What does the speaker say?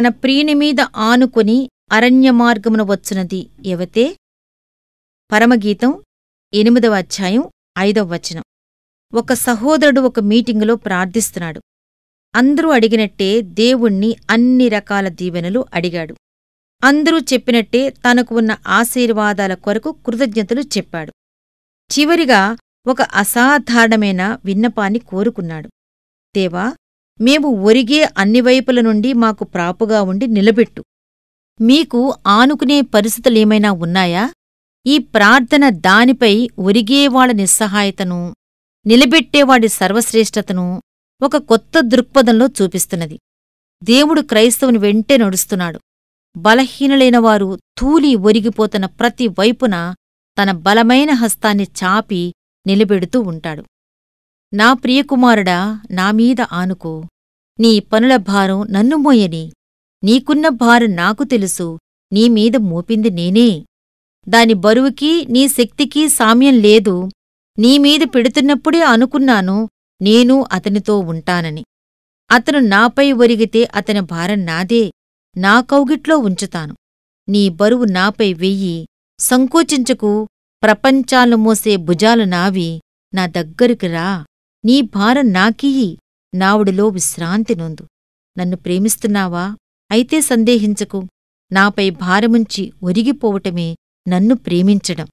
తన ప్రియునిమీద ఆనుకొని అరణ్యమార్గమున వచ్చునది ఎవతే? పరమగీతం 8వ అధ్యాయం 5వ వచనం. ఒక సహోదరుడు ఒక మీటింగులో ప్రార్థిస్తున్నాడు. అందరూ అడిగినట్టే దేవుణ్ణి అన్ని రకాల దీవెనలు అడిగాడు. అందరూ చెప్పినట్టే తనకు ఉన్న ఆశీర్వాదాల కొరకు కృతజ్ఞతలు చెప్పాడు. చివరిగా ఒక అసాధారణమైన విన్నపాన్ని కోరుకున్నాడు. దేవా, మేము ఒరిగే అన్ని వైపుల నుండి మాకు ప్రాపుగా ఉండి నిలబెట్టు. మీకు ఆనుకునే పరిస్థితులేమైనా ఉన్నాయా? ఈ ప్రార్థన దానిపై ఒరిగేవాళ్ల నిస్సహాయతను, నిలబెట్టేవాడి సర్వశ్రేష్టతను ఒక కొత్త దృక్పథంలో చూపిస్తున్నది. దేవుడు క్రైస్తవుని వెంటే నడుస్తున్నాడు. బలహీనులైనవారు తూలి ఒరిగిపోతున్న ప్రతి వైపున తన బలమైన హస్తాన్ని చాపి నిలబెడుతూ ఉంటాడు. నా ప్రియకుమారుడా, నామీద ఆనుకో. నీ పనుల భారం నన్ను మోయని. నీకున్న భారం నాకు తెలుసు, నీమీద మోపింది నేనే. దాని బరువుకీ నీ శక్తికీ సామ్యం లేదు. నీమీద పెడుతున్నప్పుడే అనుకున్నాను నేను అతనితో ఉంటానని. అతను నాపై ఒరిగితే అతని భారం నాదే, నా కౌగిట్లో ఉంచుతాను. నీ బరువు నాపై వెయ్యి, సంకోచించకు. ప్రపంచాలను మోసే భుజాలు నావి, నా దగ్గరికి రా. నీ భారం నాకియ్యి, నావుడిలో విశ్రాంతి నొందు. నన్ను ప్రేమిస్తున్నావా? అయితే సందేహించకు. నాపై భారముంచి ఒరిగిపోవటమే నన్ను ప్రేమించడం.